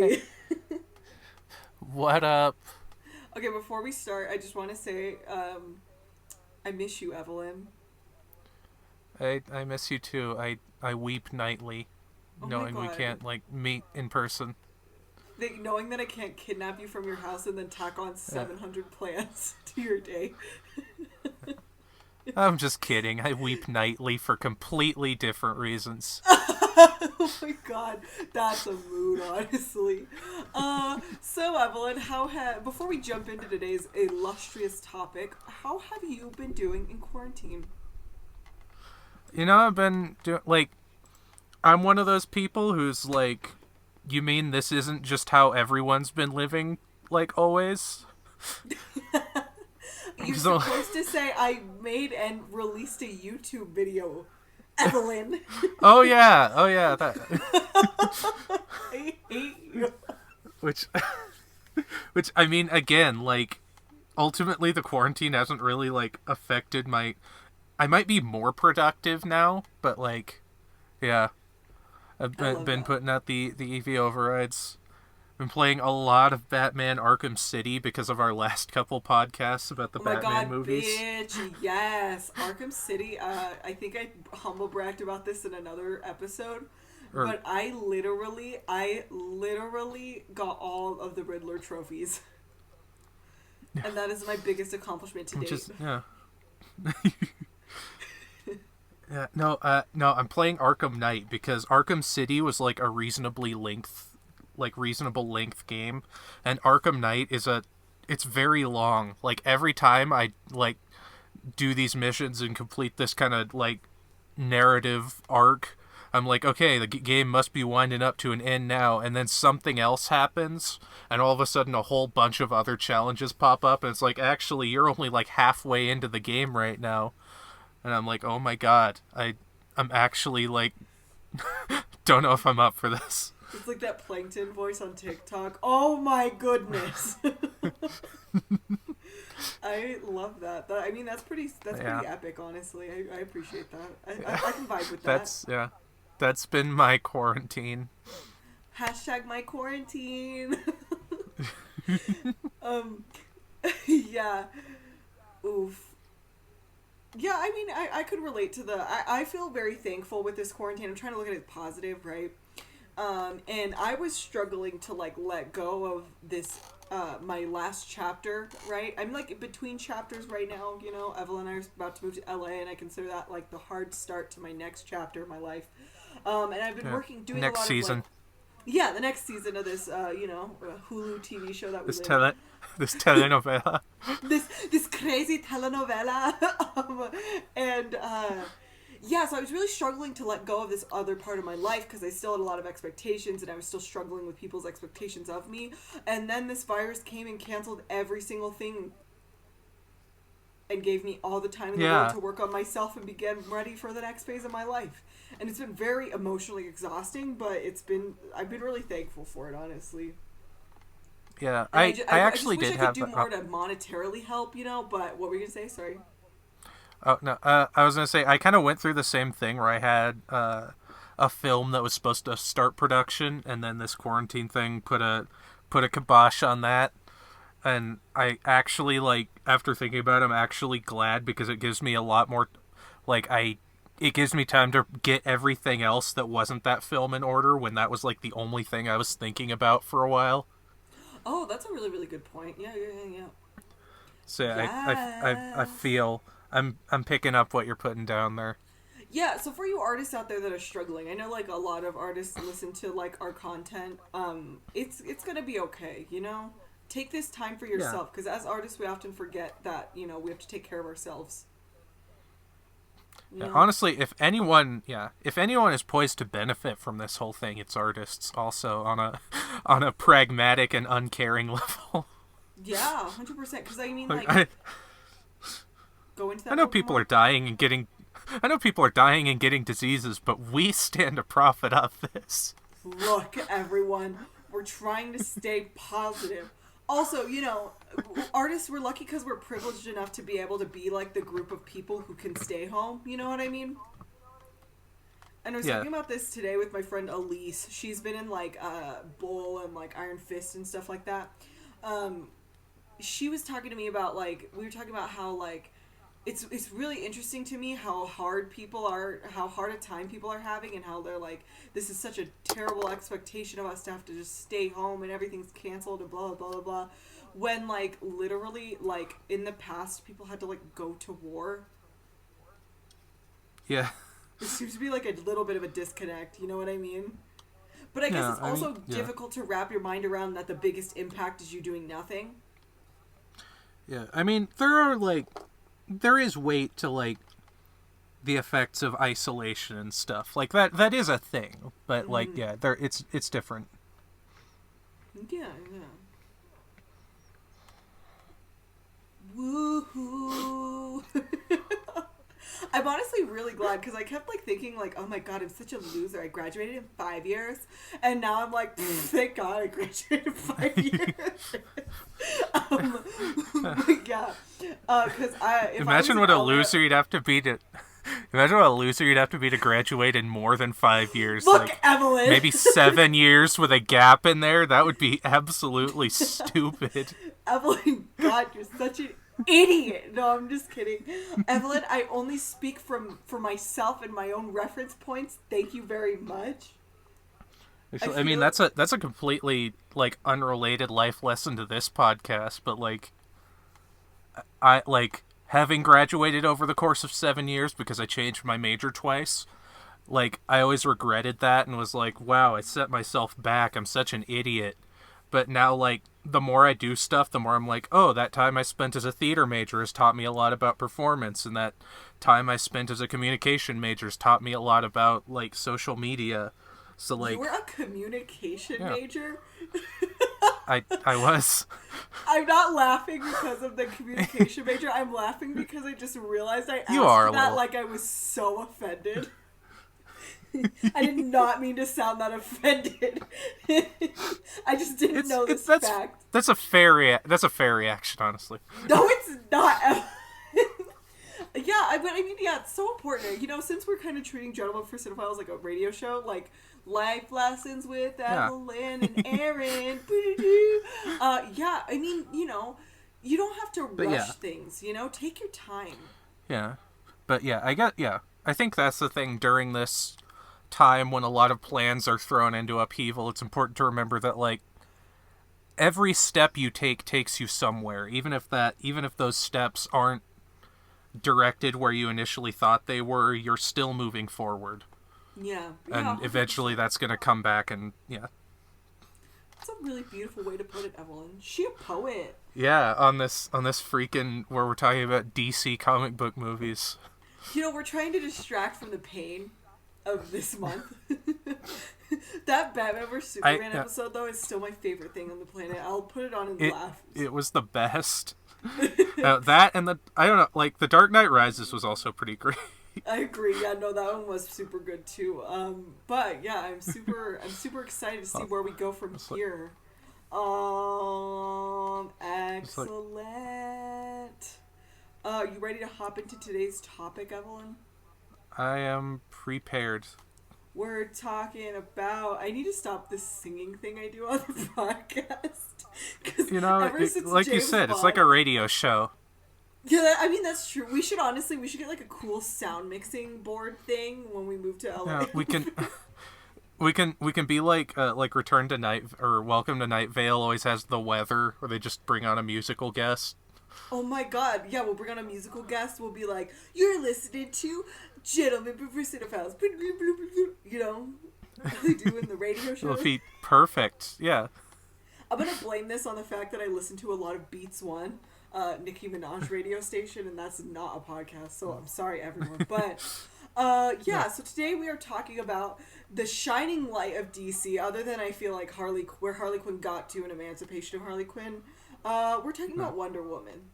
Hey, What up? okay, before we start, I just want to say I miss you, Evelyn. I miss you too. I weep nightly, Oh my knowing we god. can't meet in person. Knowing that I can't kidnap you from your house and then tack on Yeah. 700 plants to your day. I'm just kidding. I weep nightly for completely different reasons. Oh my god, that's a mood, honestly. So Evelyn, before we jump into today's illustrious topic, how have you been doing in quarantine? I've been doing I'm one of those people who's like, you mean this isn't just how everyone's been living always? You're So, supposed to say I made and released a YouTube video, Evelyn. oh yeah, that I hate you. which which I mean again, ultimately the quarantine hasn't really affected my I might be more productive now, but yeah, I've I love been that. putting out the EV overrides. Been playing a lot of Batman Arkham City because of our last couple podcasts about the Oh my Batman god, movies. bitch. Yes. Arkham City. I think I humble bragged about this in another episode. Or But I literally got all of the Riddler trophies. And that is my biggest accomplishment to which date. is yeah. Yeah, no, I'm playing Arkham Knight because Arkham City was reasonable length game, and Arkham Knight it's very long. Like every time I do these missions and complete this kind of narrative arc, I'm like, okay, the game must be winding up to an end now, and then something else happens, and all of a sudden a whole bunch of other challenges pop up, and it's like, actually, you're only halfway into the game right now, and I'm like, oh my god, I'm actually don't know if I'm up for this. It's like that plankton voice on TikTok. Oh my goodness. I love that. I mean, that's Yeah, pretty epic, honestly. I appreciate that. I can vibe with that. that's yeah, that's been my quarantine. Hashtag my quarantine. um, yeah. Oof. Yeah, I mean, I could relate to I feel very thankful with this quarantine. I'm trying to look at it positive, right? And I was struggling to let go of this my last chapter, right? I'm between chapters right now, Evelyn and I are about to move to LA, and I consider that the hard start to my next chapter of my life. And I've been Yeah, doing a next lot of season. yeah, the next season of this Hulu TV show that we This live in. tele this telenovela. This crazy telenovela. And yeah, so I was really struggling to let go of this other part of my life because I still had a lot of expectations, and I was still struggling with people's expectations of me. And then this virus came and canceled every single thing and gave me all the time in the world Yeah, to work on myself and begin ready for the next phase of my life. And it's been very emotionally exhausting, but I've been really thankful for it, honestly. yeah. And I I just actually wish I did could have. do more to monetarily help, but what were you going to say? Sorry. Oh no, I was gonna say I kind of went through the same thing where I had a film that was supposed to start production, and then this quarantine thing put a kibosh on that. And I actually after thinking about it, I'm actually glad because it gives me a lot more I it gives me time to get everything else that wasn't that film in order when that was the only thing I was thinking about for a while. Oh, that's a really, really good point. Yeah, yeah, yeah, yeah. So yeah, I Yes. feel I'm picking up what you're putting down there. Yeah, so for you artists out there that are struggling, I know a lot of artists listen to our content. It's going to be okay, Take this time for Yeah. yourself because as artists we often forget that, we have to take care of ourselves, you Yeah, know. honestly, if anyone is poised to benefit from this whole thing, it's artists. Also, on a on a pragmatic and uncaring level. Yeah, 100% cuz I mean like, I go into I that know more people are more. dying and getting, I know people are dying and getting diseases, but we stand to profit off this. Look, everyone, we're trying to stay positive. Also, artists, we're lucky because we're privileged enough to be able to be the group of people who can stay home. You know what I mean? And I was Yeah. talking about this today with my friend Elise. She's been in like Bull and like Iron Fist and stuff like that. She was talking to me about like we were talking about how like it's really interesting to me how hard a time people are having, and how they're like, this is such a terrible expectation of us to have to just stay home and everything's canceled and blah blah blah blah. When like literally like in the past people had to like go to war. Yeah. It seems to be like a little bit of a disconnect, you know what I mean? But I guess it's also difficult to wrap your mind around that the biggest impact is you doing nothing. Yeah, I mean, there is weight to, like, the effects of isolation and stuff. Like, that is a thing. But, like, yeah, it's different. Yeah. Woohoo! I'm honestly really glad, because I kept like thinking like, oh my god, I'm such a loser. I graduated in 5 years, and now I'm like, thank god I graduated in 5 years. Yeah, because Imagine what a loser you'd have to be to. Imagine what a loser you'd have to be to graduate in more than 5 years. Look, like, Evelyn. Maybe 7 years with a gap in there. That would be absolutely stupid. Evelyn, God, you're such an idiot. No, I'm just kidding. Evelyn, I only speak for myself and my own reference points. Thank you very much. Actually, I mean, that's a completely like unrelated life lesson to this podcast, but like, I like having graduated over the course of 7 years because I changed my major twice. Like, I always regretted that and was like, wow, I set myself back. I'm such an idiot. But now, like, the more I do stuff, the more I'm like, oh, that time I spent as a theater major has taught me a lot about performance, and that time I spent as a communication major has taught me a lot about, like, social media. So, like... You were a communication major? I was. I'm not laughing because of the communication major. I'm laughing because I just realized I asked that like I was so offended. I did not mean to sound that offended. I just didn't know this fact. That's a fair reaction, honestly. No, it's not. Yeah, but I mean, yeah, it's so important. You know, since we're kind of treating Gentlemen for Cinephiles like a radio show, like Life Lessons with Evelyn and Erynn. Yeah, I mean, you know, you don't have to rush things. You know, take your time. Yeah, but yeah, I think that's the thing during this time when a lot of plans are thrown into upheaval. It's important to remember that, like, every step you take takes you somewhere, even if those steps aren't directed where you initially thought they were. You're still moving forward. Yeah. And eventually that's going to come back, and yeah. That's a really beautiful way to put it, Evelyn. She a poet. Yeah, on this freaking, where we're talking about DC comic book movies. You know, we're trying to distract from the pain of this month. That Batman vs Superman episode, though, is still my favorite thing on the planet. I'll put it on and laugh. It was the best. That and I don't know, like, The Dark Knight Rises was also pretty great. I agree. Yeah, no, that one was super good too. But yeah, I'm super excited to see where we go from here. Excellent. You ready to hop into today's topic, Evelyn? I am prepared. We're talking about... I need to stop this singing thing I do on the podcast. You know, like you said, it's like a radio show. Yeah, I mean, that's true. We should get like a cool sound mixing board thing when we move to LA. Yeah, we can be like Return to Night, or Welcome to Night Vale always has the weather, where they just bring on a musical guest. Oh my god, yeah, we'll bring on a musical guest. We'll be like, you're listening to Gentlemen for Cinephiles. You know, like they do in the radio show. It'll be perfect, yeah. I'm going to blame this on the fact that I listen to a lot of Beats One, Nicki Minaj radio station, and that's not a podcast, so I'm sorry, everyone. But, so today we are talking about the shining light of DC, other than I feel like where Harley Quinn got to in Emancipation of Harley Quinn. We're talking about Wonder Woman.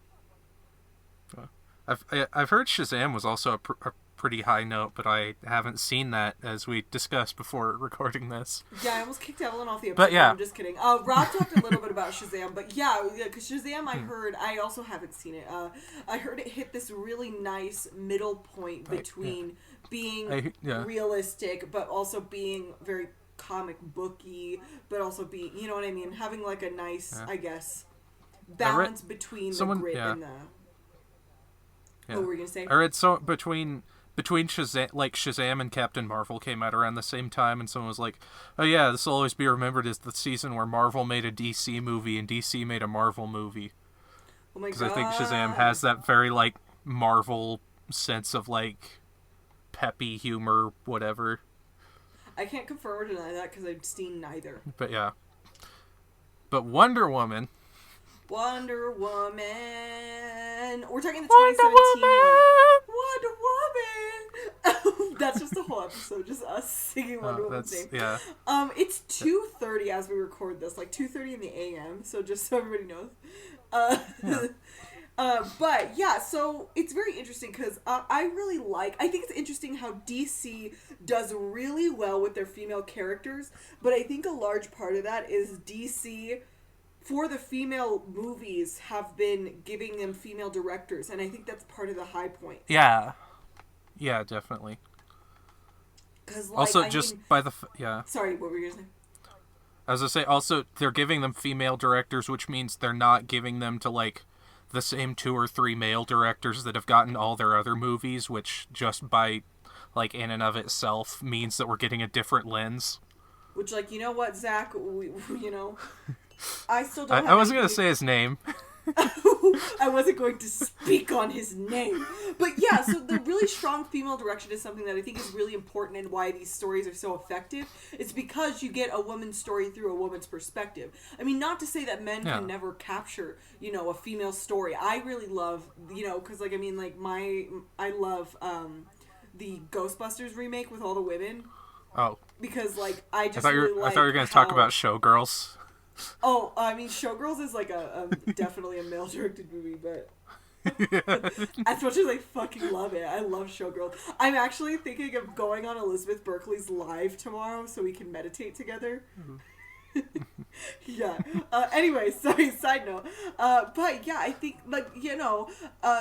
I've heard Shazam was also a pretty high note, but I haven't seen that, as we discussed before recording this. Yeah, I almost kicked Evelyn off the episode. But yeah. I'm just kidding. Rob talked a little bit about Shazam, but yeah, because Shazam I also haven't seen it. I heard it hit this really nice middle point between being realistic, but also being very comic booky, but also being, you know what I mean? Having like a nice, I guess, balance between the grit and the... Yeah. What were you gonna say? I read between Shazam, like Shazam and Captain Marvel came out around the same time, and someone was like, "Oh yeah, this will always be remembered as the season where Marvel made a DC movie and DC made a Marvel movie." Oh my god! Because I think Shazam has that very like Marvel sense of like peppy humor, whatever. I can't confirm or deny that because I've seen neither. But yeah. But Wonder Woman. We're talking the 2017 one. Wonder Woman! That's just the whole episode, just us singing Wonder Woman's name. Yeah. It's 2:30 as we record this, like 2:30 in the AM, so just so everybody knows. But yeah, so it's very interesting because I think it's interesting how DC does really well with their female characters, but I think a large part of that is DC, for the female movies, have been giving them female directors, and I think that's part of the high point. Yeah. Yeah, definitely. Because also, Sorry, what were you gonna say? I was gonna say, also, they're giving them female directors, which means they're not giving them to, like, the same 2 or 3 male directors that have gotten all their other movies, which just by, like, in and of itself means that we're getting a different lens. Which, like, you know what, Zach? I still don't. I wasn't gonna say his name. I wasn't going to speak on his name. But yeah, so the really strong female direction is something that I think is really important, and why these stories are so effective. It's because you get a woman's story through a woman's perspective. I mean, not to say that men can never capture, a female story. I really love, because, like, I mean, like, I love the Ghostbusters remake with all the women. Oh. Because, like, I thought you were going to talk about Showgirls. Oh, I mean, Showgirls is like a definitely a male-directed movie, but as much as I fucking love it, I love Showgirls. I'm actually thinking of going on Elizabeth Berkley's live tomorrow so we can meditate together. Yeah. Anyway, sorry, side note. But yeah, I think, like,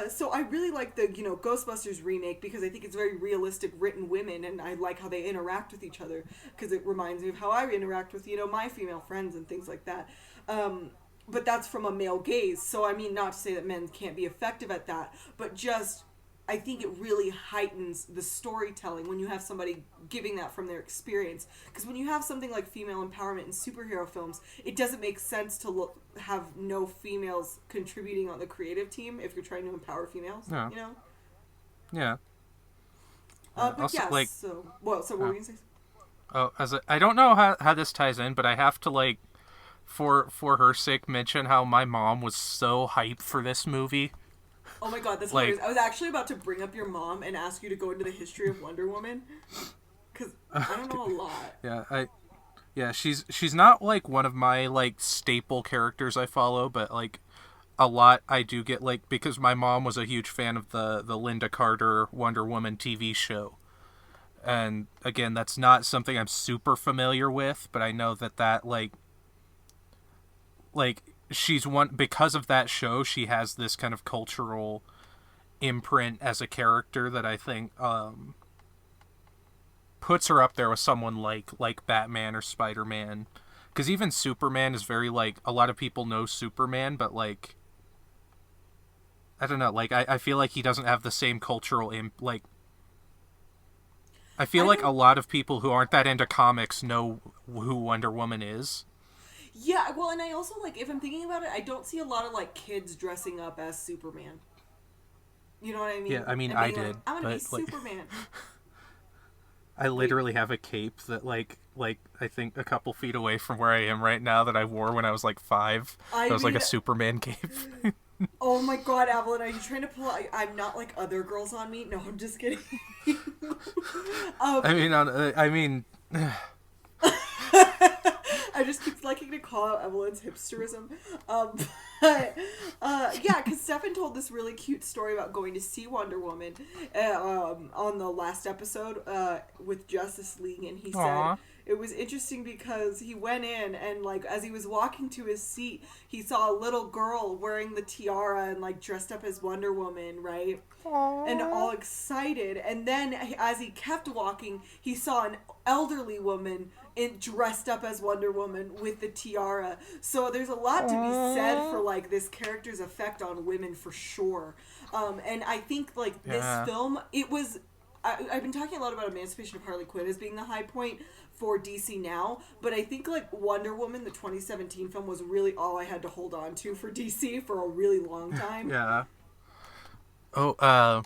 so I really like the, Ghostbusters remake because I think it's very realistic written women, and I like how they interact with each other because it reminds me of how I interact with, my female friends and things like that. But that's from a male gaze. So, I mean, not to say that men can't be effective at that, but just, I think it really heightens the storytelling when you have somebody giving that from their experience. Because when you have something like female empowerment in superhero films, it doesn't make sense to have no females contributing on the creative team if you're trying to empower females, Yeah. But also, yeah, like, so what were you going to say? Oh, I don't know how this ties in, but I have to, like, for her sake, mention how my mom was so hyped for this movie. Oh my god, that's hilarious. I was actually about to bring up your mom and ask you to go into the history of Wonder Woman, because I don't know a lot. Yeah, she's not, like, one of my, like, staple characters I follow, but, like, a lot I do get, like, because my mom was a huge fan of the Linda Carter Wonder Woman TV show. And, again, that's not something I'm super familiar with, but I know that, like, she's one, because of that show, she has this kind of cultural imprint as a character that I think puts her up there with someone like Batman or Spider-Man. Because even Superman is very, like, a lot of people know Superman, but, like, I don't know, like, I feel like he doesn't have the same cultural I feel like a lot of people who aren't that into comics know who Wonder Woman is. Yeah, well, and I also, like, if I'm thinking about it, I don't see a lot of, like, kids dressing up as Superman. You know what I mean? Yeah, I mean, I did. Like, I'm gonna be like, Superman. I literally have a cape that, like I think a couple feet away from where I am right now that I wore when I was, like, 5. It was like a Superman cape. Oh my god, Evelyn, are you trying to pull... I'm not like other girls on me? No, I'm just kidding. I mean... I I just keep liking to call out Evelyn's hipsterism. But yeah, because Stefan told this really cute story about going to see Wonder Woman on the last episode with Justice League, and he Aww. said it was interesting because he went in and like as he was walking to his seat, he saw a little girl wearing the tiara and like dressed up as Wonder Woman, right? Aww. And all excited. And then as he kept walking, he saw an elderly woman dressed up as Wonder Woman with the tiara. So there's a lot to be said for like this character's effect on women for sure. And I think like this film, it was. I've been talking a lot about Emancipation of Harley Quinn as being the high point for DC now, but I think like Wonder Woman, the 2017 film, was really all I had to hold on to for DC for a really long time. Yeah. Oh,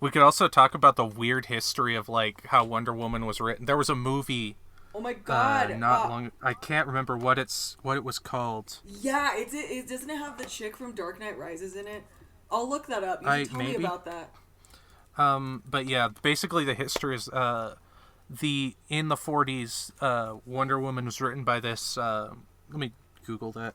we could also talk about the weird history of like how Wonder Woman was written. There was a movie. Oh my god! Not long. I can't remember what it was called. Yeah, it doesn't it have the chick from Dark Knight Rises in it? I'll look that up. You can tell me about that. But yeah, basically the history is in the 40s, Wonder Woman was written by this. Let me Google that.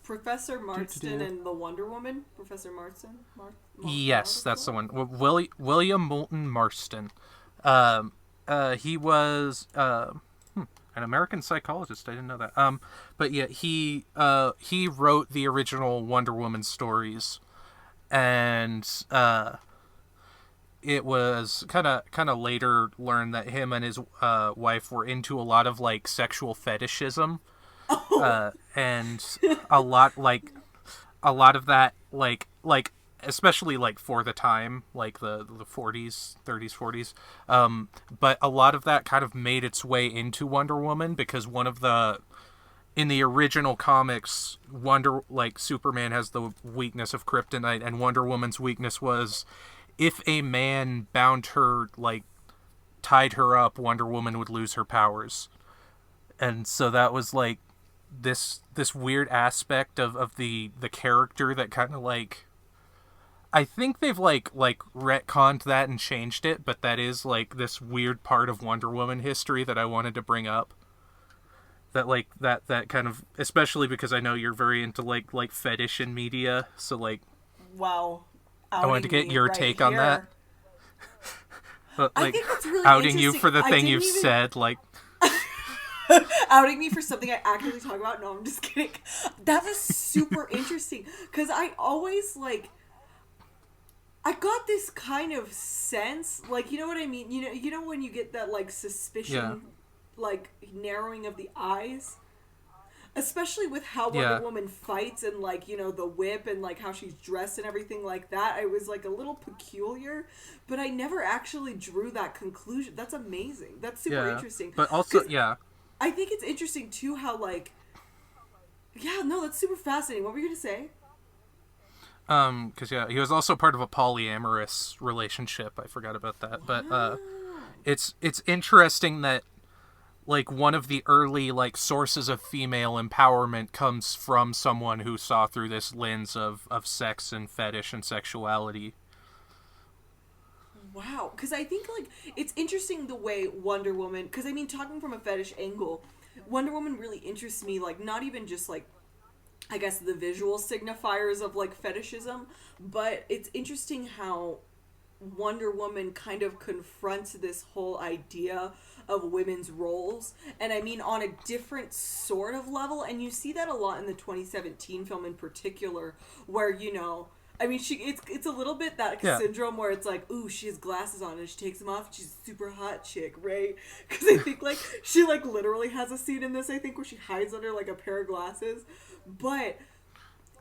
Professor Marston and the Wonder Woman. Professor Marston. Yes, that's the one. William Moulton Marston. He was an American psychologist. I didn't know that. But yeah, he wrote the original Wonder Woman stories, and it was kind of later learned that him and his wife were into a lot of like sexual fetishism, and a lot of that like especially like for the time, like the 40s, 30s, 40s. But a lot of that kind of made its way into Wonder Woman because in the original comics, Superman has the weakness of kryptonite, and Wonder Woman's weakness was if a man bound her, like tied her up, Wonder Woman would lose her powers. And so that was like this weird aspect of the character that kind of like, I think they've like retconned that and changed it, but that is like this weird part of Wonder Woman history that I wanted to bring up. That like that kind of, especially because I know you're very into like fetish in media, so like wow, I wanted to get your take on that. But like I think that's really outing you for the thing you've said, like outing me for something I actively talk about. No, I'm just kidding. That was super interesting because I always like. I got this kind of sense, like, you know what I mean? You know when you get that, like, suspicion, like, narrowing of the eyes? Especially with how Wonder Woman fights and, like, you know, the whip and, like, how she's dressed and everything like that. I was, like, a little peculiar, but I never actually drew that conclusion. That's amazing. That's super interesting. But also, I think it's interesting, too, how, like... Yeah, no, that's super fascinating. What were you going to say? Because he was also part of a polyamorous relationship. I forgot about that, but it's interesting that like one of the early like sources of female empowerment comes from someone who saw through this lens of sex and fetish and sexuality. Wow, because I think like it's interesting the way Wonder Woman. Because I mean, talking from a fetish angle, Wonder Woman really interests me. Like not even just like. I guess the visual signifiers of like fetishism, but it's interesting how Wonder Woman kind of confronts this whole idea of women's roles, and I mean on a different sort of level, and you see that a lot in the 2017 film in particular, where you know, I mean it's a little bit that syndrome where it's like, ooh, she has glasses on and she takes them off, and she's a super hot chick, right? Because I think like she like literally has a scene in this, I think, where she hides under like a pair of glasses. But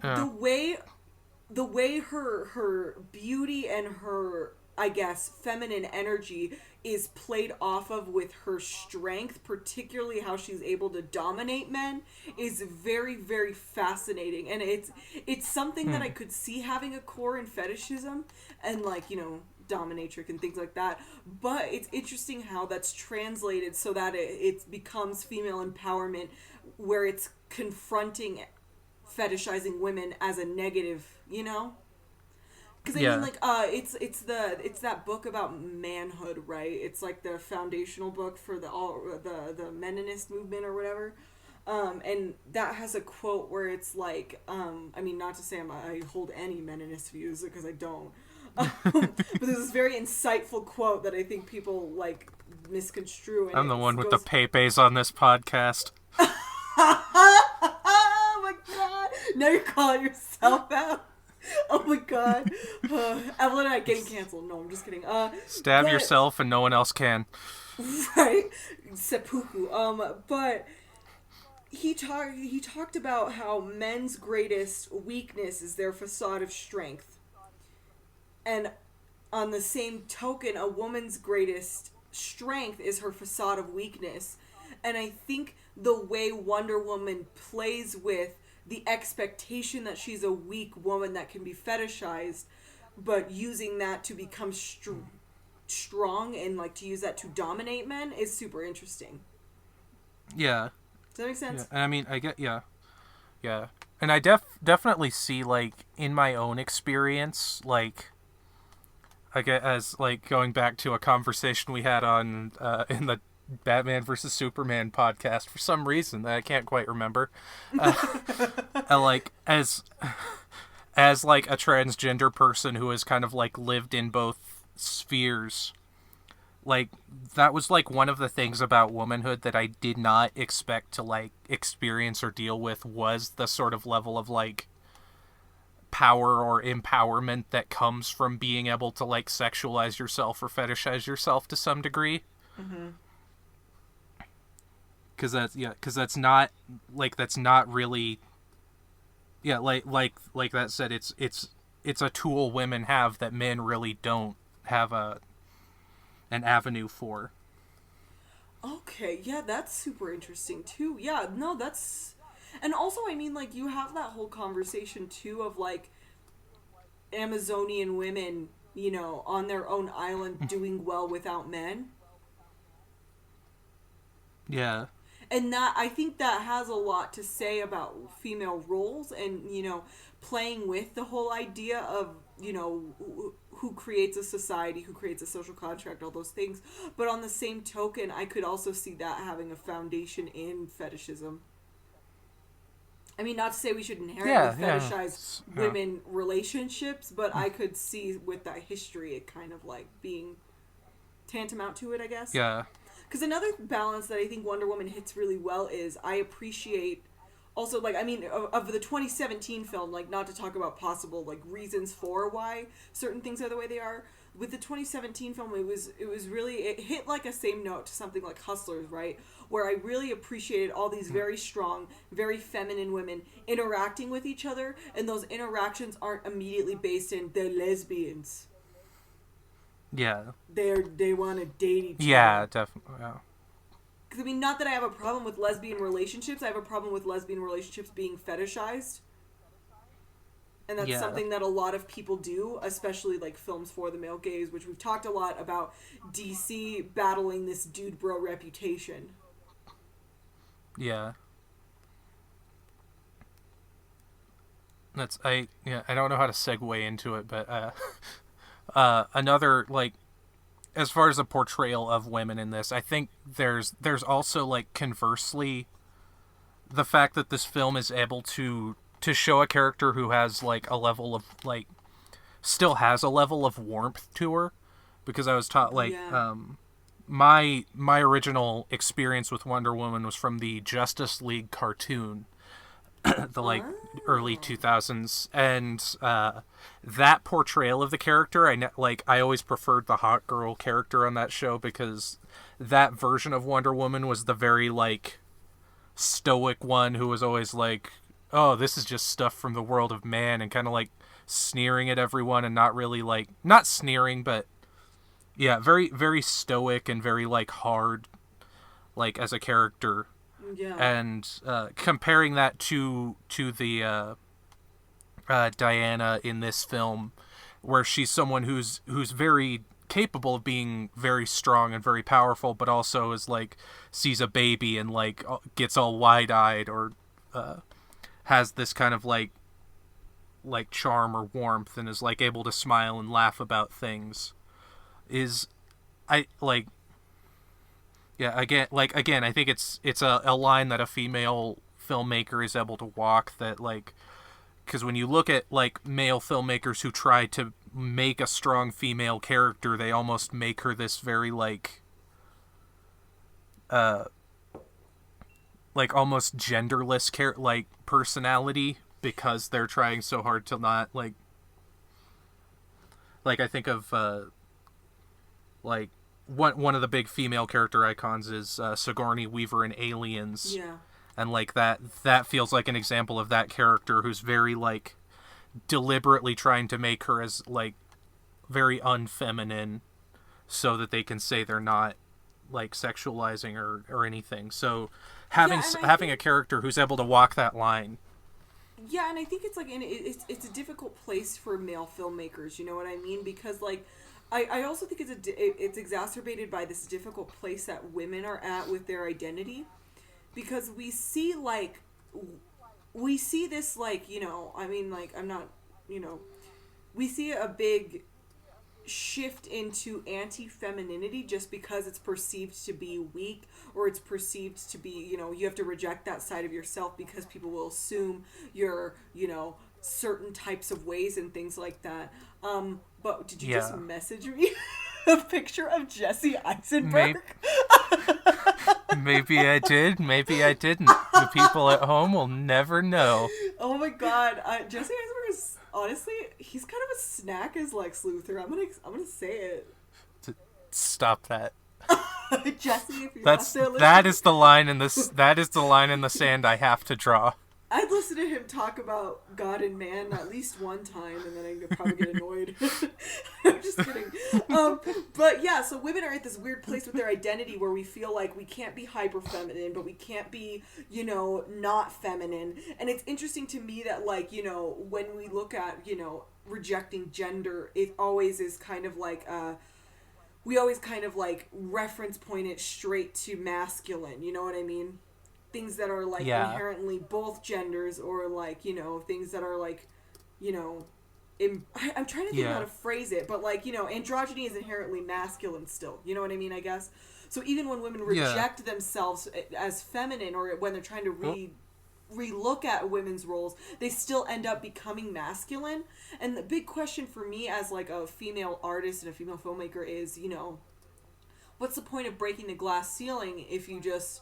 the way her beauty and her, I guess, feminine energy is played off of with her strength, particularly how she's able to dominate men, is very, very fascinating. And it's something that I could see having a core in fetishism and like, you know, dominatrix and things like that. But it's interesting how that's translated so that it becomes female empowerment where it's confronting fetishizing women as a negative, you know? Because I mean, Yeah. like, it's that book about manhood, right? It's like the foundational book for the Meninist movement or whatever. And that has a quote where it's like, I mean, not to say I hold any Meninist views because I don't, but there's this very insightful quote that I think people like misconstrue, and I'm the one with the goes, pepes on this podcast. "Oh my god!" Now you're calling yourself out. Oh my god. Evelyn and I getting canceled. No, I'm just kidding. Stab but, yourself and no one else can. right? Seppuku. But he talked about how men's greatest weakness is their facade of strength. And on the same token, a woman's greatest strength is her facade of weakness. And I think the way Wonder Woman plays with the expectation that she's a weak woman that can be fetishized, but using that to become strong and like to use that to dominate men is super interesting. Yeah. Does that make sense? Yeah. And I mean, I get, yeah. Yeah. And I definitely see, like, in my own experience, like, I get as, like, going back to a conversation we had on, in the Batman versus Superman podcast for some reason that I can't quite remember. Like, as like a transgender person who has kind of like lived in both spheres, like that was like one of the things about womanhood that I did not expect to like experience or deal with was the sort of level of like power or empowerment that comes from being able to like sexualize yourself or fetishize yourself to some degree. Mm-hmm. Because that's not really, like that said, it's a tool women have that men really don't have an avenue for. Okay, yeah, that's super interesting too. Yeah, no, that's, and also I mean like you have that whole conversation too of like Amazonian women, you know, on their own island doing well without men. Yeah. And that, I think that has a lot to say about female roles and, you know, playing with the whole idea of, you know, who creates a society, who creates a social contract, all those things. But on the same token, I could also see that having a foundation in fetishism. I mean, not to say we should inherently fetishize women relationships, but I could see with that history it kind of like being tantamount to it, I guess. Yeah. Because another balance that I think Wonder Woman hits really well is I appreciate also, like, I mean, of the 2017 film, like, not to talk about possible, like, reasons for why certain things are the way they are. With the 2017 film, it was really, it hit like a same note to something like Hustlers, right? Where I really appreciated all these very strong, very feminine women interacting with each other, and those interactions aren't immediately based in they're lesbians. Yeah. They want to date each other. Yeah, definitely. Yeah. Because, I mean, not that I have a problem with lesbian relationships. I have a problem with lesbian relationships being fetishized. And that's something that a lot of people do, especially, like, films for the male gaze, which we've talked a lot about DC battling this dude bro reputation. Yeah. I don't know how to segue into it, but, another, like, as far as the portrayal of women in this, I think there's also, like, conversely, the fact that this film is able to show a character who has, like, a level of, like, still has a level of warmth to her, because I was taught, like, my original experience with Wonder Woman was from the Justice League cartoon, the, like, early 2000s, and that portrayal of the character, I always preferred the hot girl character on that show, because that version of Wonder Woman was the very, like, stoic one who was always like, oh, this is just stuff from the world of man, and kind of, like, sneering at everyone, and not really, like, not sneering, but, yeah, very, very stoic, and very, like, hard, like, as a character. Yeah. And comparing that to the Diana in this film, where she's someone who's very capable of being very strong and very powerful, but also is like sees a baby and like gets all wide-eyed, or has this kind of like like charm or warmth and is like able to smile and laugh about things is I like yeah again I think it's a line that a female filmmaker is able to walk that like because when you look at like male filmmakers who try to make a strong female character, they almost make her this very like almost genderless like personality because they're trying so hard to not like I think of like one of the big female character icons is Sigourney Weaver in Aliens. Yeah. And like that feels like an example of that character who's very like deliberately trying to make her as like very unfeminine so that they can say they're not like sexualizing or anything. So having having a character who's able to walk that line. Yeah, and I think it's like it's a difficult place for male filmmakers, you know what I mean? Because like I also think it's exacerbated by this difficult place that women are at with their identity. Because we see this like, you know, I mean like I'm not, you know, we see a big shift into anti-femininity just because it's perceived to be weak, or it's perceived to be, you know, you have to reject that side of yourself because people will assume you're, you know, certain types of ways and things like that. But did you just message me a picture of Jesse Eisenberg? Maybe I did. Maybe I didn't. The people at home will never know. Oh my god, Jesse Eisenberg is honestly, he's kind of a snack as Lex Luthor. I'm gonna say it. Stop that. Jesse, if you're out there listening. That is the line in this. That is the line in the sand I have to draw. I'd listen to him talk about God and man at least one time, and then I'd probably get annoyed. I'm just kidding. But yeah, so women are at this weird place with their identity where we feel like we can't be hyper feminine, but we can't be, you know, not feminine. And it's interesting to me that, like, you know, when we look at, you know, rejecting gender, it always is kind of like, we always kind of like reference point it straight to masculine, you know what I mean? Things that are like inherently both genders, or like, you know, things that are like, you know, I'm trying to think how to phrase it, but like, you know, androgyny is inherently masculine still, you know what I mean, I guess. So even when women reject themselves as feminine, or when they're trying to relook at women's roles, they still end up becoming masculine. And the big question for me as like a female artist and a female filmmaker is, you know, what's the point of breaking the glass ceiling if you just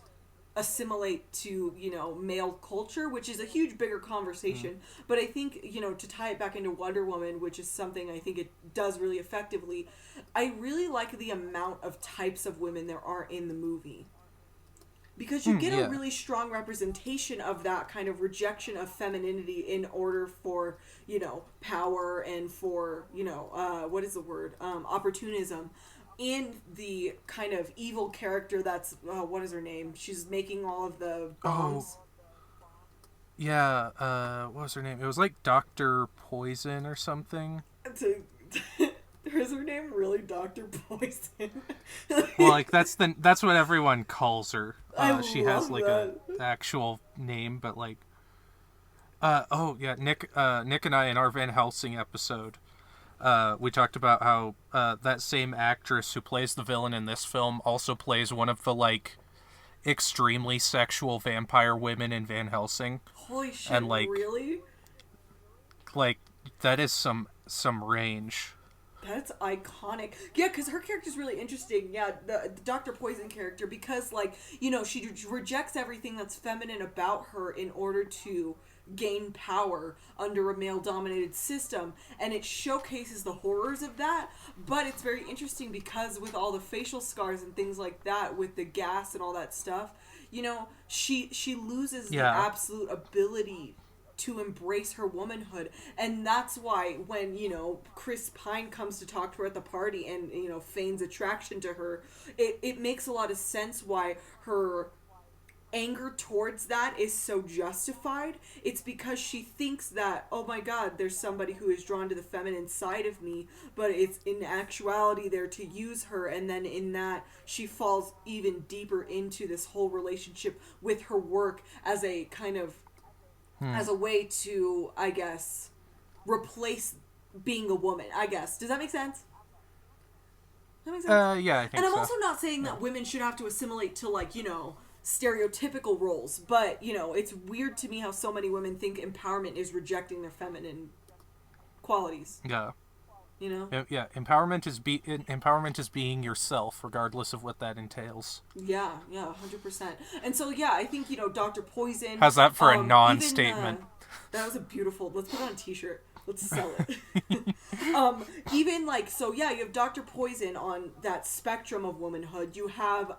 assimilate to, you know, male culture, which is a huge bigger conversation. But I think, you know, to tie it back into Wonder Woman, which is something I think it does really effectively, I really like the amount of types of women there are in the movie. Because you get a really strong representation of that kind of rejection of femininity in order for, you know, power and for, you know, what is the word? Opportunism. In the kind of evil character that's, what is her name? She's making all of the bombs. Yeah, what was her name? It was like Dr. Poison or something. Is her name really Dr. Poison? Well, like, that's what everyone calls her. She has, like, an actual name, but, like... Nick and I, in our Van Helsing episode... we talked about how that same actress who plays the villain in this film also plays one of the like extremely sexual vampire women in Van Helsing. Holy shit! And like, really? Like that is some range. That's iconic. Yeah, because her character's really interesting. Yeah, the Dr. Poison character, because like, you know, she rejects everything that's feminine about her in order to gain power under a male-dominated system, and it showcases the horrors of that. But it's very interesting because with all the facial scars and things like that, with the gas and all that stuff, you know, she loses the absolute ability to embrace her womanhood. And that's why when, you know, Chris Pine comes to talk to her at the party and, you know, feigns attraction to her, it makes a lot of sense why her anger towards that is so justified. It's because she thinks that, oh my god, there's somebody who is drawn to the feminine side of me, but it's in actuality there to use her. And then in that, she falls even deeper into this whole relationship with her work as a kind of as a way to, I guess, replace being a woman, I guess. Does that make sense? Does that make sense? Yeah, I think so. And I'm also not saying that women should have to assimilate to, like, you know, stereotypical roles, but, you know, it's weird to me how so many women think empowerment is rejecting their feminine qualities. Yeah. You know? Yeah, empowerment is being yourself, regardless of what that entails. Yeah, 100%. And so, yeah, I think, you know, Dr. Poison... How's that for a non-statement? That was a beautiful... Let's put it on a t-shirt. Let's sell it. Even, like, so, yeah, you have Dr. Poison on that spectrum of womanhood. You have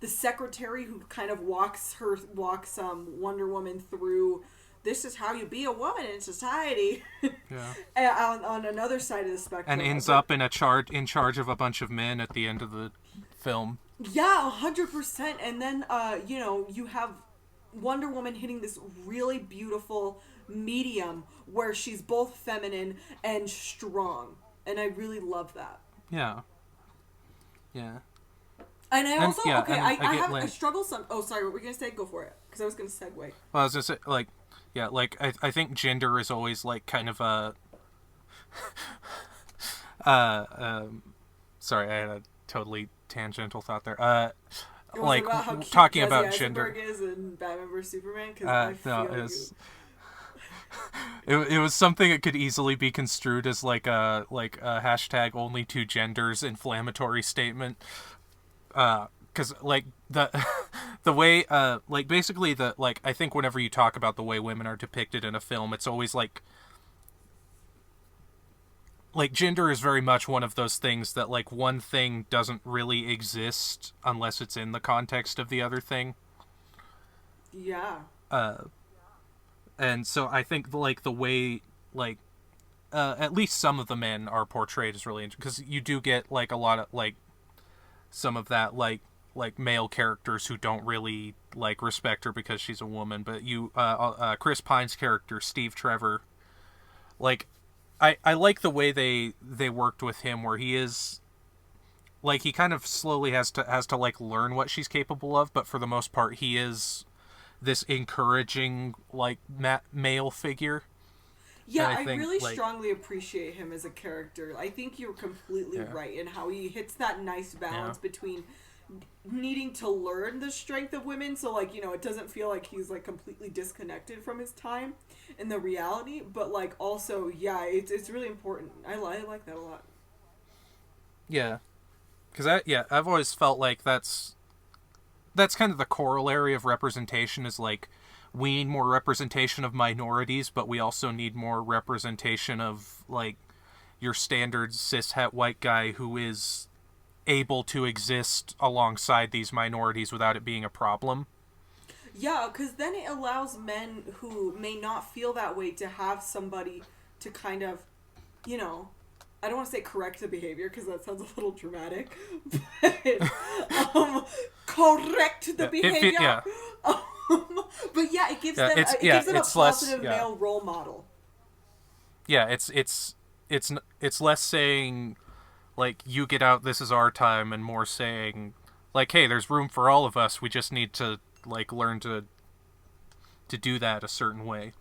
the secretary who kind of walks Wonder Woman through... This is how you be a woman in society. Yeah. on another side of the spectrum. And ends up in charge of a bunch of men at the end of the film. Yeah, 100%. And then, you know, you have Wonder Woman hitting this really beautiful medium where she's both feminine and strong. And I really love that. Yeah. Yeah. And I also, yeah, okay, and I struggle some... Oh, sorry, what were you going to say? Go for it. Because I was going to segue. Well, I was going to say, like... Yeah, like, I think gender is always, like, kind of a... sorry, I had a totally tangential thought there. Like, talking about gender... is in Batman vs. Superman? Because it was something that could easily be construed as, like a hashtag only two genders inflammatory statement. Because, like, the way, like, basically, I think whenever you talk about the way women are depicted in a film, it's always, like, gender is very much one of those things that, like, one thing doesn't really exist unless it's in the context of the other thing. Yeah. And so I think, like, the way, like, at least some of the men are portrayed is really interesting, because you do get, like, a lot of, like, some of that, like male characters who don't really, like, respect her because she's a woman. But you, Chris Pine's character, Steve Trevor, like, I like the way they worked with him, where he is, like, he kind of slowly has to like learn what she's capable of, but for the most part he is this encouraging, like, male figure. Yeah, I really strongly appreciate him as a character. I think you're completely right in how he hits that nice balance between needing to learn the strength of women, so, like, you know, it doesn't feel like he's, like, completely disconnected from his time in the reality, but, like, also, yeah, it's really important. I like that a lot. Yeah. Because I've always felt like that's kind of the corollary of representation, is, like, we need more representation of minorities, but we also need more representation of, like, your standard cis-het white guy who is able to exist alongside these minorities without it being a problem. Yeah, because then it allows men who may not feel that way to have somebody to kind of, you know, I don't want to say correct the behavior because that sounds a little dramatic, but correct the behavior. But yeah, it gives them a positive male role model. Yeah, it's less saying, like, you get out, this is our time, and more saying, like, hey, there's room for all of us, we just need to, like, learn to do that a certain way.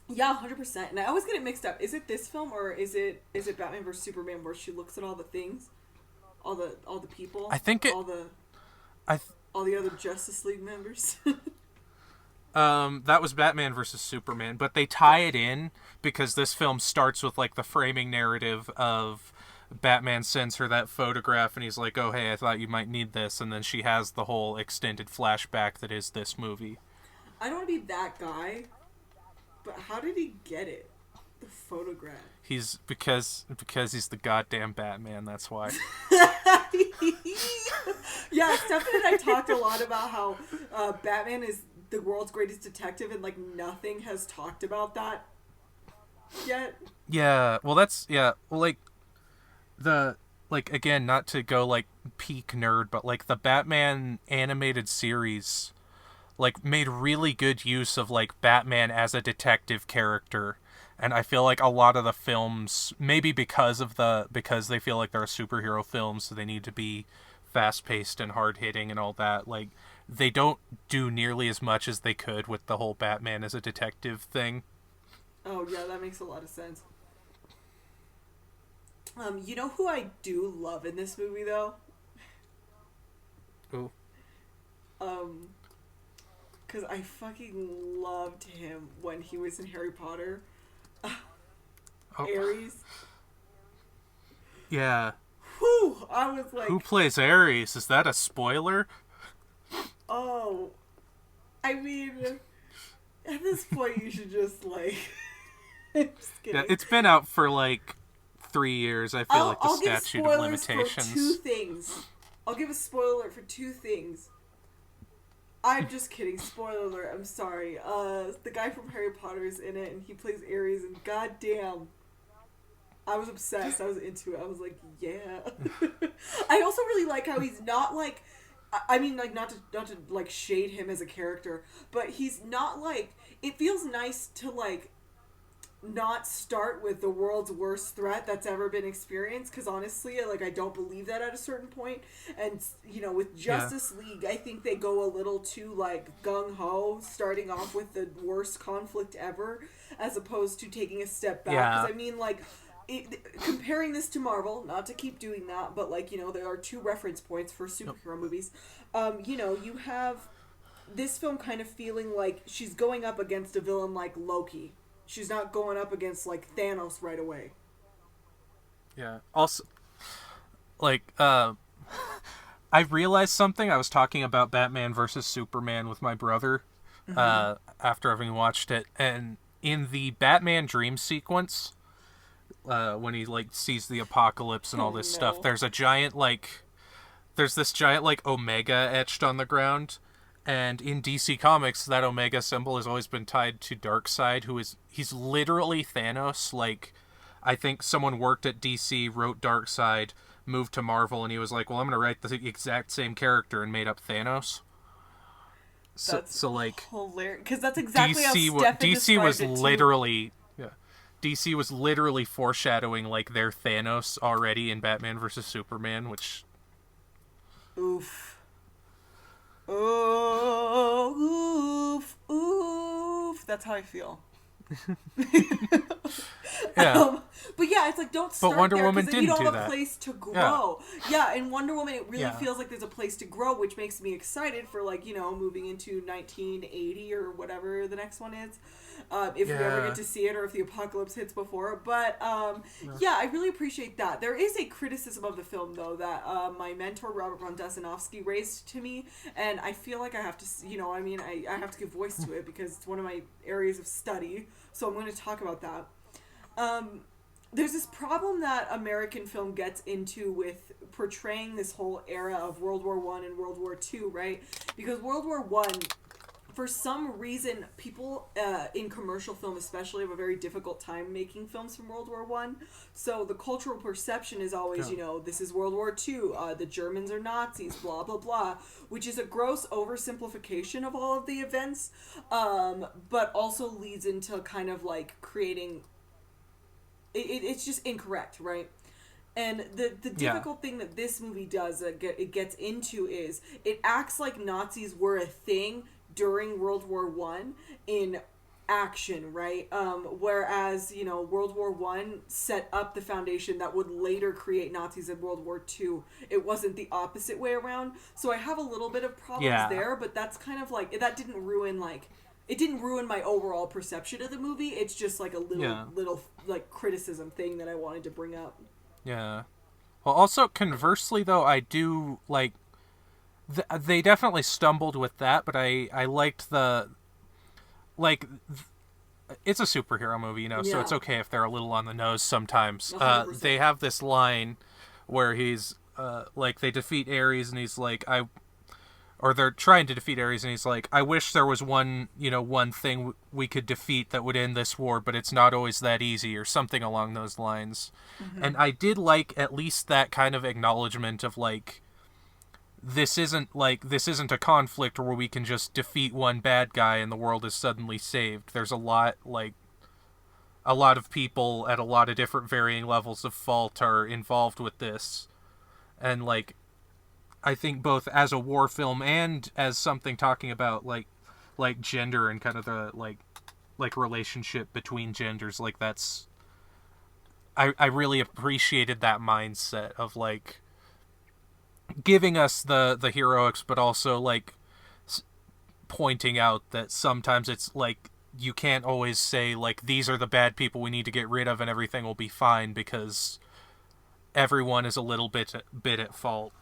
Yeah, 100%. And I always get it mixed up. Is it this film, or is it Batman vs. Superman, where she looks at all the things, all the people? I think all the other Justice League members. That was Batman vs. Superman, but they tie it in because this film starts with, like, the framing narrative of Batman sends her that photograph, and he's like, oh, hey, I thought you might need this, and then she has the whole extended flashback that is this movie. I don't want to be that guy, but how did he get it? The photograph. Because he's the goddamn Batman, that's why. Yeah, Stephanie and I talked a lot about how Batman is the world's greatest detective, and, like, nothing has talked about that yet. Yeah, well, again, not to go, like, peak nerd, but, like, the Batman animated series, like, made really good use of, like, Batman as a detective character. And I feel like a lot of the films, maybe because they feel like they're superhero films, so they need to be fast-paced and hard-hitting and all that, like, they don't do nearly as much as they could with the whole Batman as a detective thing. Oh yeah, that makes a lot of sense. You know who I do love in this movie though? Ooh. Um, because I fucking loved him when he was in Harry Potter. Oh. Aries. Yeah. Whew! I was like, Who plays Ares? Is that a spoiler? oh, I mean, at this point you should just like. I'm just kidding. Yeah, it's been out for like 3 years. I feel like the I'll give statute of spoilers limitations. for 2 things. I'll give a spoiler for 2 things. I'm just kidding. Spoiler alert. I'm sorry. The guy from Harry Potter is in it, and he plays Ares, and goddamn, I was obsessed. I was into it. I was like, yeah. I also really like how he's not like, I mean, like not to like shade him as a character, but he's not like. It feels nice to like not start with the world's worst threat that's ever been experienced, because honestly, like, I don't believe that at a certain point. And you know, with Justice League, I think they go a little too like gung-ho, starting off with the worst conflict ever, as opposed to taking a step back. Because I mean, like, comparing this to Marvel, not to keep doing that, but like, you know, there are 2 reference points for superhero movies. You know, you have this film kind of feeling like she's going up against a villain like Loki. She's not going up against, like, Thanos right away. Yeah. Also, like, I realized something. I was talking about Batman versus Superman with my brother after having watched it. And in the Batman dream sequence, when he, like, sees the apocalypse and all this stuff, there's a giant, like... There's this giant, like, Omega etched on the ground. And in DC Comics, that Omega symbol has always been tied to Darkseid, he's literally Thanos. Like, I think someone worked at DC, wrote Darkseid, moved to Marvel, and he was like, well, I'm going to write the exact same character, and made up Thanos. So like, hilarious. Because that's exactly DC, how Stefan DC was described it literally... Yeah, DC was literally foreshadowing, like, their Thanos already in Batman versus Superman, which... Oof. Oh, oof, oof. That's how I feel. Yeah. But yeah, it's like, don't start but Wonder there, Woman because then you didn't don't do have a that. place to grow. Yeah, in Wonder Woman, it really Yeah. feels like there's a place to grow, which makes me excited for, like, you know, moving into 1980 or whatever the next one is. If we ever get to see it, or if the apocalypse hits before. But, yeah, I really appreciate that. There is a criticism of the film, though, that my mentor, Robert von Desinovsky, raised to me, and I feel like I have to, you know, I mean, I have to give voice to it, because it's one of my areas of study, so I'm going to talk about that. There's this problem that American film gets into with portraying this whole era of World War I and World War II, right? Because World War I, for some reason, people in commercial film especially have a very difficult time making films from World War I. So the cultural perception is always, you know, this is World War II, the Germans are Nazis, blah, blah, blah, which is a gross oversimplification of all of the events, but also leads into kind of like creating... It's just incorrect, right? And the difficult thing that this movie does, it gets into, is it acts like Nazis were a thing during World War I in action, right? Whereas, you know, World War I set up the foundation that would later create Nazis in World War II. It wasn't the opposite way around. So I have a little bit of problems there, but that's kind of like, that didn't ruin, like... It didn't ruin my overall perception of the movie. It's just like a little like criticism thing that I wanted to bring up. Yeah. Well, also conversely though, I do like they definitely stumbled with that, but I liked the like it's a superhero movie, you know, so it's okay if they're a little on the nose sometimes. 100%. They have this line where he's like they defeat Ares and he's like or they're trying to defeat Ares, and he's like, I wish there was one thing we could defeat that would end this war, but it's not always that easy, or something along those lines. Mm-hmm. And I did like at least that kind of acknowledgement of, like, this isn't a conflict where we can just defeat one bad guy and the world is suddenly saved. There's a lot of people at a lot of different varying levels of fault are involved with this. And, like, I think both as a war film and as something talking about like gender and kind of the like like relationship between genders. Like that's I really appreciated that mindset of like giving us the heroics, but also like pointing out that sometimes it's like you can't always say like these are the bad people we need to get rid of and everything will be fine, because everyone is a little bit at fault.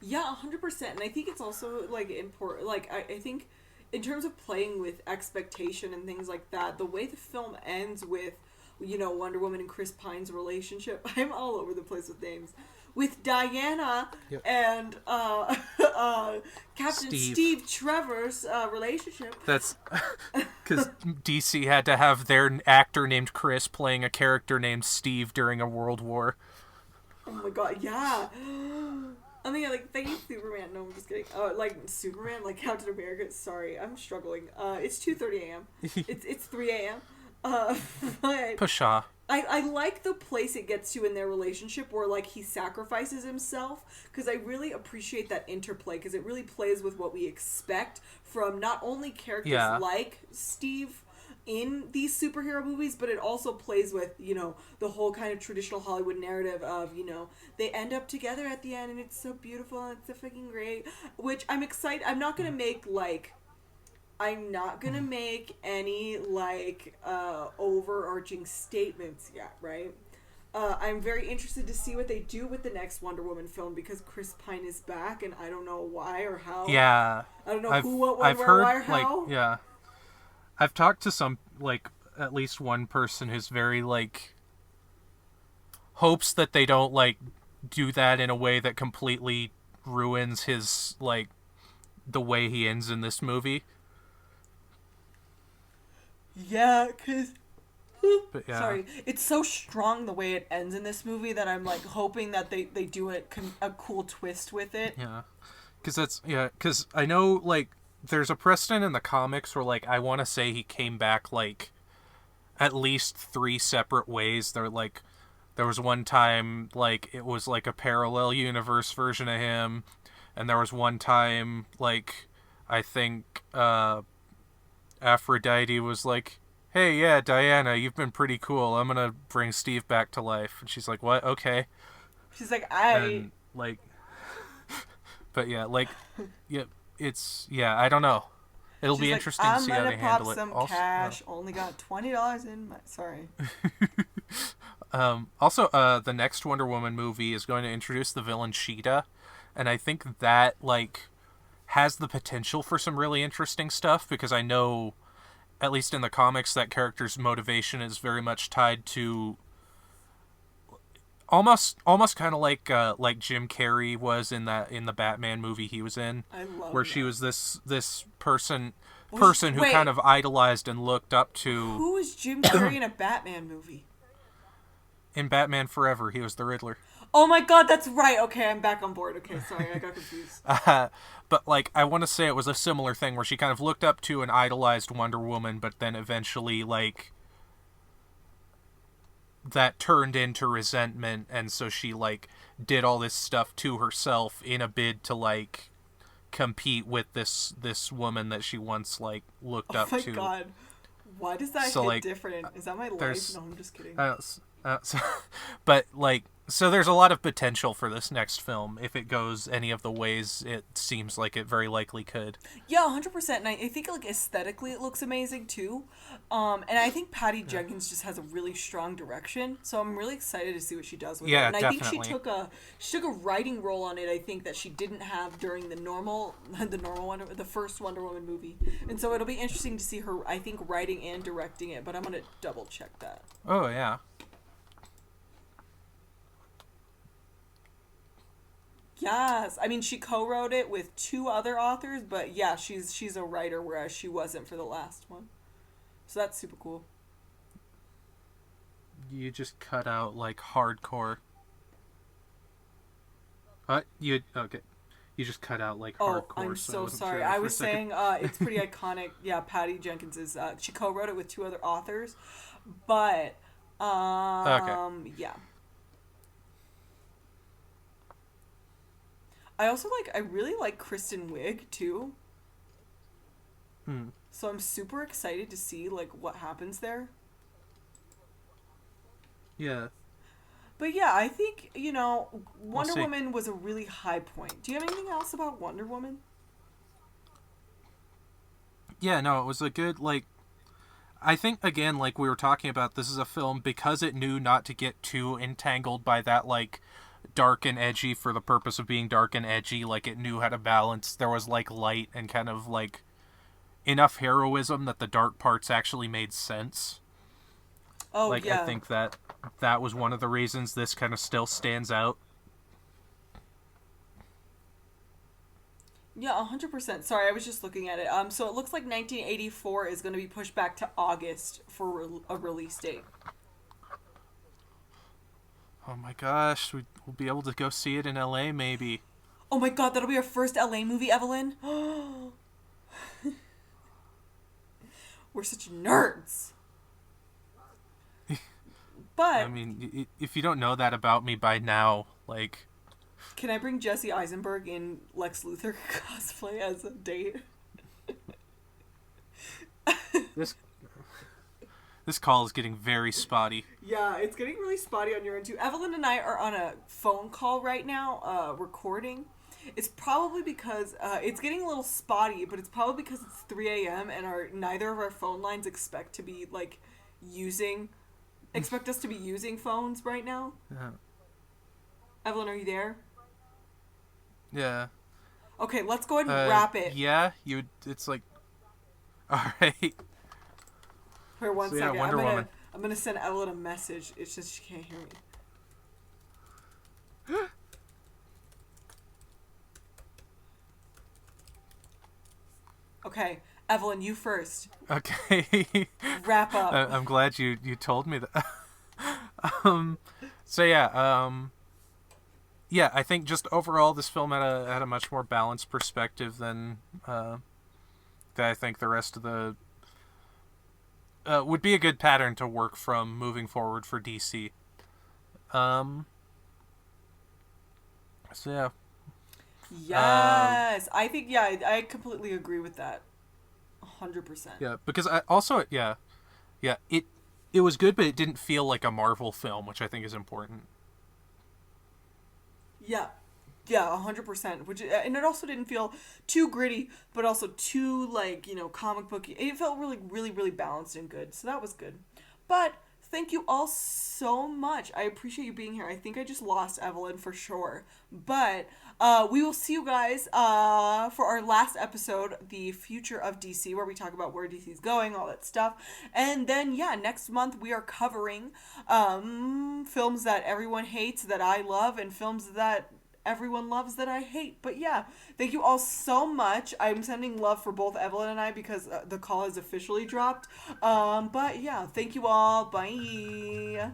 Yeah, 100%. And I think it's also like important. Like I think in terms of playing with expectation and things like that, the way the film ends with, you know, Wonder Woman and Chris Pine's relationship. I'm all over the place with names. With Diana Yep. and Captain Steve Trevor's relationship. That's because DC had to have their actor named Chris playing a character named Steve during a world war. Oh my god, yeah. I mean, like, thank you, Superman. No, I'm just kidding. Like, Superman, like Captain America. Sorry, I'm struggling. It's 2:30 a.m. It's 3 a.m. But Pshaw. I like the place it gets to in their relationship where, like, he sacrifices himself, because I really appreciate that interplay, because it really plays with what we expect from not only characters like Steve in these superhero movies, but it also plays with, you know, the whole kind of traditional Hollywood narrative of, you know, they end up together at the end and it's so beautiful and it's so freaking great, which I'm excited. I'm not gonna make any like overarching statements yet, right? I'm very interested to see what they do with the next Wonder Woman film, because Chris Pine is back and I don't know why or how. Yeah. I don't know who, what, when, I've where, heard, why, or how. like, yeah. I've talked to some, like, at least one person who's very, like, hopes that they don't, like, do that in a way that completely ruins his, like, the way he ends in this movie. Yeah, because... Yeah. Sorry, it's so strong the way it ends in this movie that I'm, like, hoping that they do a cool twist with it. Yeah. Because I know, like, there's a precedent in the comics where, like, I want to say he came back, like, at least 3 separate ways. There was one time, like, it was, like, a parallel universe version of him, and there was one time, like, I think, Aphrodite was like, hey, yeah, Diana, you've been pretty cool. I'm gonna bring Steve back to life. And she's like, what? Okay. She's like, And, like, but yeah, like, yeah, I don't know. It'll be interesting to see how they handle it. I'm gonna pop some cash. Only got $20 in my... Sorry. Also, the next Wonder Woman movie is going to introduce the villain Cheetah, and I think that, like, has the potential for some really interesting stuff, because I know, at least in the comics, that character's motivation is very much tied to almost kind of like Jim Carrey was in the Batman movie he was in, where she was this person who kind of idolized and looked up to. Who was Jim Carrey in a Batman movie? In Batman Forever, he was the Riddler. Oh my god, that's right. Okay, I'm back on board. Okay, sorry, I got confused. But, like, I want to say it was a similar thing where she kind of looked up to and idolized Wonder Woman, but then eventually, like, that turned into resentment, and so she, like, did all this stuff to herself in a bid to, like, compete with this woman that she once, like, looked up to. Oh my god. Why does that hit like, different? Is that my life? No, I'm just kidding. But, like, so there's a lot of potential for this next film if it goes any of the ways it seems like it very likely could. Yeah, 100%. And I think, like, aesthetically it looks amazing too. And I think Patty Jenkins just has a really strong direction, so I'm really excited to see what she does with it. And definitely. I think she took a writing role on it, I think, that she didn't have during the first Wonder Woman movie. And so it'll be interesting to see her, I think, writing and directing it, but I'm going to double check that. Oh, yeah. Yes, I mean, she co-wrote it with 2 other authors, but yeah, she's a writer, whereas she wasn't for the last one. So that's super cool. You just cut out, like, hardcore. You just cut out, like, hardcore. Oh, I'm so sorry. I was saying it's pretty iconic. Yeah, Patty Jenkins is. She co-wrote it with 2 other authors, but okay. Yeah. I really like Kristen Wiig too. Hmm. So I'm super excited to see like what happens there. Yeah. But yeah, I think, We'll Wonder see. Woman was a really high point. Do you have anything else about Wonder Woman? Yeah, no, it was a good, like, I think, again, like we were talking about, this is a film because it knew not to get too entangled by that, like, dark and edgy for the purpose of being dark and edgy. Like, it knew how to balance. There was, like, light and kind of, like, enough heroism that the dark parts actually made sense. Oh, Like, I yeah. think that was one of the reasons this kind of still stands out. Yeah, 100%. Sorry, I was just looking at it. So it looks like 1984 is going to be pushed back to August for a release date. Oh my gosh, we'll be able to go see it in LA maybe. Oh my god, that'll be our first LA movie, Evelyn. We're such nerds. I But mean, if you don't know that about me by now, like, can I bring Jesse Eisenberg in Lex Luthor cosplay as a date? this this call is getting very spotty. Yeah, it's getting really spotty on your end too. Evelyn and I are on a phone call right now, recording. It's probably because it's getting a little spotty, but it's probably because it's 3 a.m. and neither of our phone lines expect us to be using phones right now. Yeah. Evelyn, are you there? Yeah. Okay, let's go ahead and wrap it. Yeah, it's like, all right. Here, one So yeah, second. Wonder Woman. I'm gonna send Evelyn a message. It's just she can't hear me. Okay, Evelyn, you first. Okay. Wrap up. I'm glad you told me that. So yeah, I think just overall this film had a much more balanced perspective than I think the rest of the would be a good pattern to work from moving forward for DC. So yeah. Yes, I think I completely agree with that. 100%. Yeah, because I also it was good, but it didn't feel like a Marvel film, which I think is important. Yeah. Yeah, 100%. And it also didn't feel too gritty, but also too comic booky. It felt really, really, really balanced and good. So that was good. But thank you all so much. I appreciate you being here. I think I just lost Evelyn for sure. But we will see you guys for our last episode, The Future of DC, where we talk about where DC's going, all that stuff. And then, next month we are covering films that everyone hates that I love and films that everyone loves that I hate. But yeah, thank you all so much. I'm sending love for both Evelyn and I because the call has officially dropped. But yeah, thank you all. Bye.